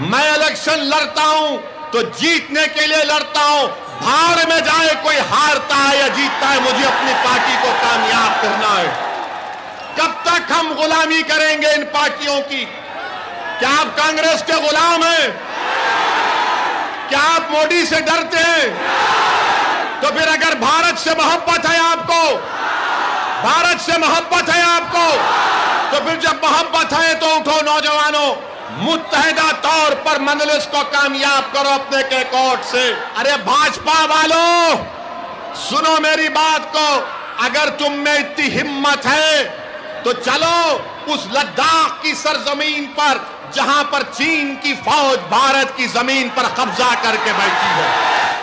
मैं इलेक्शन लड़ता हूं तो जीतने के लिए लड़ता हूं। भाड़ में जाए कोई हारता है या जीतता है, मुझे अपनी पार्टी को कामयाब करना है। कब तक हम गुलामी करेंगे इन पार्टियों की? क्या आप कांग्रेस के गुलाम हैं? क्या आप मोदी से डरते हैं? तो फिर अगर भारत से मोहब्बत है आपको, भारत से मोहब्बत है आपको, तो फिर जब मोहब्बत है तो उठो नौजवानों, मुत्तहिदा तौर पर मजलिस को कामयाब करो अपने कैकॉट से। अरे भाजपा वालों, सुनो मेरी बात को, अगर तुम में इतनी हिम्मत है तो चलो उस लद्दाख की सरजमीन पर जहां पर चीन की फौज भारत की जमीन पर कब्जा करके बैठी है।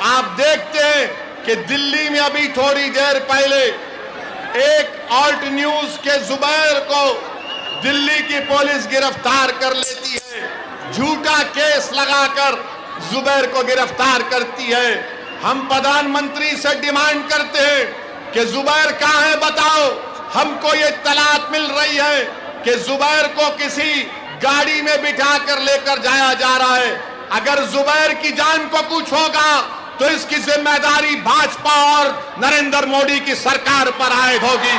आप देखते हैं कि दिल्ली में अभी थोड़ी देर पहले एक ऑल्ट न्यूज के जुबैर को दिल्ली की पुलिस गिरफ्तार कर लेती है। झूठा केस लगाकर जुबैर को गिरफ्तार करती है। हम प्रधानमंत्री से डिमांड करते हैं कि जुबैर कहां है, बताओ। हमको ये इत्तलात मिल रही है कि जुबैर को किसी गाड़ी में बिठाकर लेकर जाया जा रहा है। अगर जुबैर की जान को कुछ होगा तो इसकी जिम्मेदारी भाजपा और नरेंद्र मोदी की सरकार पर आयद होगी।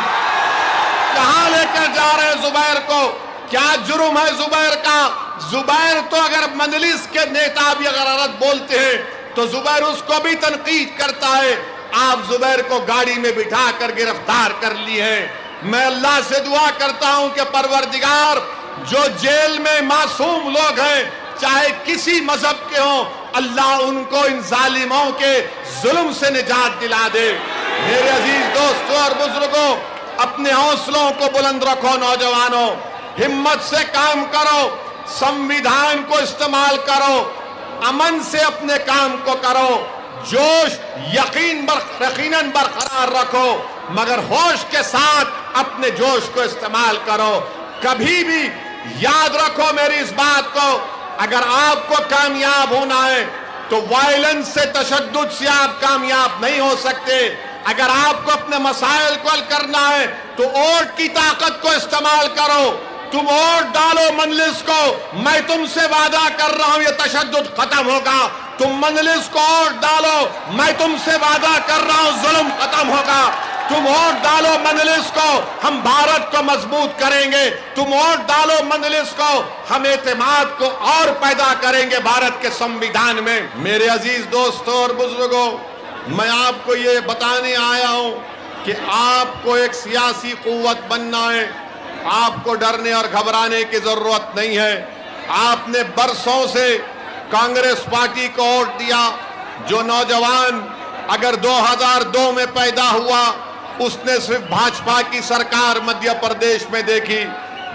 कहां लेकर जा रहे हैं जुबैर को? क्या जुर्म है जुबैर का? जुबैर तो अगर मजलिस के नेता भी अगर गलत बोलते हैं तो जुबैर उसको भी तनकीद करता है। आप जुबैर को गाड़ी में बिठाकर गिरफ्तार कर लिए हैं। मैं अल्लाह से दुआ करता हूं कि परवरदिगार, जो जेल में मासूम लोग हैं चाहे किसी मजहब के हों, अल्लाह उनको इन जालिमों के जुल्म से निजात दिला दे। मेरे अजीज दोस्तों और बुजुर्गों, अपने हौसलों को बुलंद रखो नौजवानों, हिम्मत से काम करो, संविधान को इस्तेमाल करो, अमन से अपने काम को करो, जोश यकीनन बरकरार रखो, मगर होश के साथ अपने जोश को इस्तेमाल करो। कभी भी याद रखो मेरी इस बात को, अगर आपको कामयाब होना है तो वायलेंस से, तशद्दुद से आप कामयाब नहीं हो सकते। अगर आपको अपने मसाइल को हल करना है तो वोट की ताकत को इस्तेमाल करो। तुम वोट डालो मजलिस को, मैं तुमसे वादा कर रहा हूं ये तशद्दुद खत्म होगा। तुम मजलिस को वोट डालो, मैं तुमसे वादा कर रहा हूं जुल्म खत्म होगा। तुम वोट डालो मजलिस को, हम भारत को मजबूत करेंगे। तुम वोट डालो मजलिस को, हम एतमाद को और पैदा करेंगे भारत के संविधान में। मेरे अजीज दोस्तों और बुजुर्गों, मैं आपको ये बताने आया हूं कि आपको एक सियासी कुव्वत बनना है। आपको डरने और घबराने की जरूरत नहीं है। आपने बरसों से कांग्रेस पार्टी को वोट दिया। जो नौजवान अगर 2002 में पैदा हुआ उसने सिर्फ भाजपा की सरकार मध्य प्रदेश में देखी,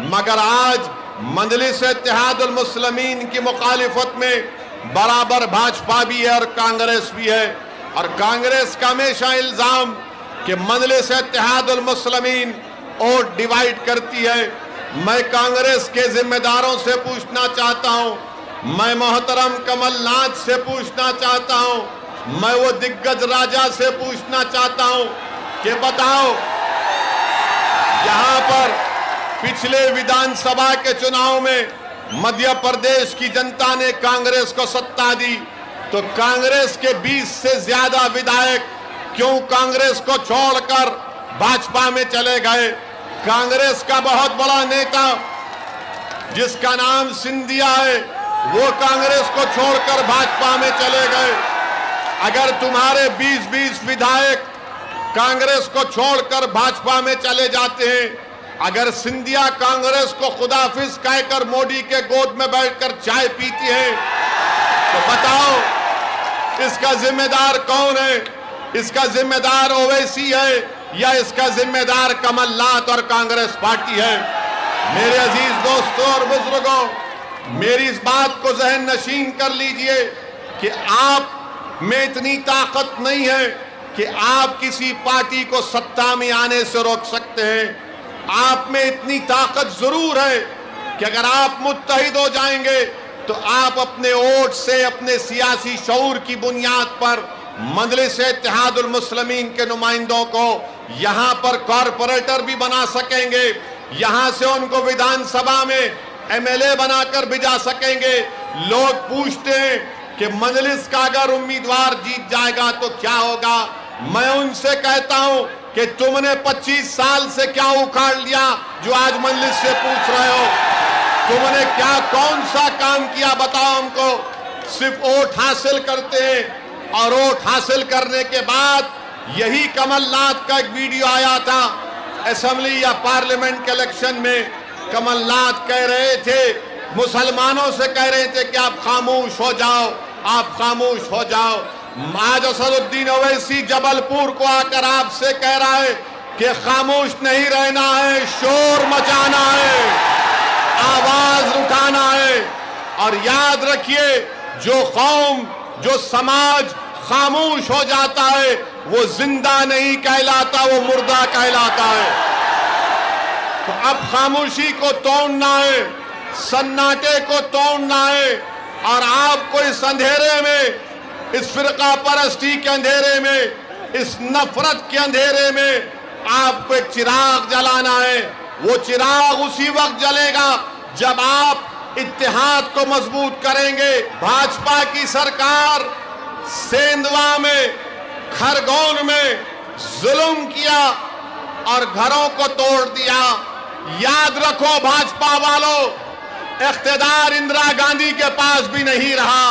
मगर आज मजलिस इत्तेहादुल मुस्लिमीन की मुखालिफत में बराबर भाजपा भी है और कांग्रेस भी है। और कांग्रेस का हमेशा इल्जाम कि मजलिस इत्तेहादुल मुस्लिमीन वोट डिवाइड करती है। मैं कांग्रेस के जिम्मेदारों से पूछना चाहता हूं, मैं मोहतरम कमलनाथ से पूछना चाहता हूं, मैं वो दिग्गज राजा से पूछना चाहता हूं कि बताओ, यहां पर पिछले विधानसभा के चुनाव में मध्य प्रदेश की जनता ने कांग्रेस को सत्ता दी, तो कांग्रेस के 20 से ज्यादा विधायक क्यों कांग्रेस को छोड़कर भाजपा में चले गए? कांग्रेस का बहुत बड़ा नेता जिसका नाम सिंधिया है, वो कांग्रेस को छोड़कर भाजपा में चले गए। अगर तुम्हारे 20-20 विधायक कांग्रेस को छोड़कर भाजपा में चले जाते हैं, अगर सिंधिया कांग्रेस को खुदाफिज कहकर मोदी के गोद में बैठकर चाय पीती है, तो बताओ इसका जिम्मेदार कौन है? इसका जिम्मेदार ओवैसी है या इसका जिम्मेदार कमलनाथ और कांग्रेस पार्टी है? मेरे अजीज दोस्तों और बुजुर्गों, मेरी इस बात को जहन नशीन कर लीजिए कि आप में इतनी ताकत नहीं है कि आप किसी पार्टी को सत्ता में आने से रोक सकते हैं। आप में इतनी ताकत जरूर है कि अगर आप मुत्तहिद हो जाएंगे तो आप अपने वोट से, अपने सियासी शऊर की बुनियाद पर मजलिस इत्तेहादुल मुस्लिमीन के नुमाइंदों को यहां पर कॉरपोरेटर भी बना सकेंगे, यहां से उनको विधानसभा में एमएलए बनाकर भिजा सकेंगे, लोग पूछते हैं कि मजलिस का अगर उम्मीदवार जीत जाएगा तो क्या होगा। मैं उनसे कहता हूं कि तुमने 25 साल से क्या उखाड़ लिया जो आज मजलिस से पूछ रहे हो। तुमने क्या कौन सा काम किया बताओ हमको। सिर्फ वोट हासिल करते हैं और वोट हासिल करने के बाद यही कमलनाथ का एक वीडियो आया था असेंबली या पार्लियामेंट के इलेक्शन में। कमलनाथ कह रहे थे, मुसलमानों से कह रहे थे कि आप खामोश हो जाओ, आप खामोश हो जाओ। आज असदुद्दीन ओवैसी जबलपुर को आकर आपसे कह रहा है कि खामोश नहीं रहना है, शोर मचाना है, आवाज उठाना है। और याद रखिए, जो कौम, जो समाज खामोश हो जाता है वो जिंदा नहीं कहलाता, वो मुर्दा कहलाता है। तो अब खामोशी को तोड़ना है, सन्नाटे को तोड़ना है और आपको इस अंधेरे में, इस फिरका परस्ती के अंधेरे में, इस नफरत के अंधेरे में आपको एक चिराग जलाना है। वो चिराग उसी वक्त जलेगा जब आप इत्तेहाद को मजबूत करेंगे। भाजपा की सरकार सेंधवा में, खरगोन में जुल्म किया और घरों को तोड़ दिया। याद रखो भाजपा वालों, इख्तिदार इंदिरा गांधी के पास भी नहीं रहा।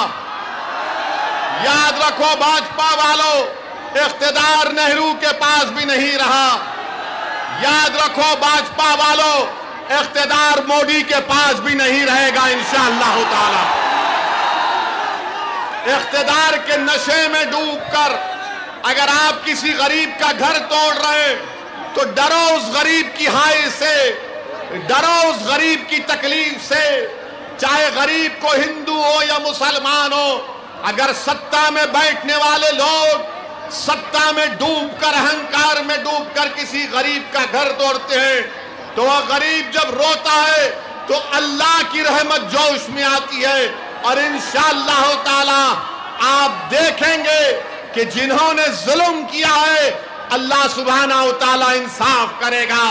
याद रखो भाजपा वालों, इख्तिदार नेहरू के पास भी नहीं रहा। याद रखो भाजपा वालों, इख्तिदार मोदी के पास भी नहीं रहेगा इंशाअल्लाह ताला। इख्तिदार के नशे में डूबकर अगर आप किसी गरीब का घर तोड़ रहे हैं तो डरो उस गरीब की हाय से, डरो उस गरीब की तकलीफ से। चाहे गरीब को हिंदू हो या मुसलमान हो, अगर सत्ता में बैठने वाले लोग सत्ता में डूबकर, अहंकार में डूबकर किसी गरीब का घर तोड़ते हैं तो वह गरीब जब रोता है तो अल्लाह की रहमत जोश में आती है। और इंशाअल्लाह ताला आप देखेंगे कि जिन्होंने जुल्म किया है अल्लाह सुब्हानहू ताला इंसाफ करेगा।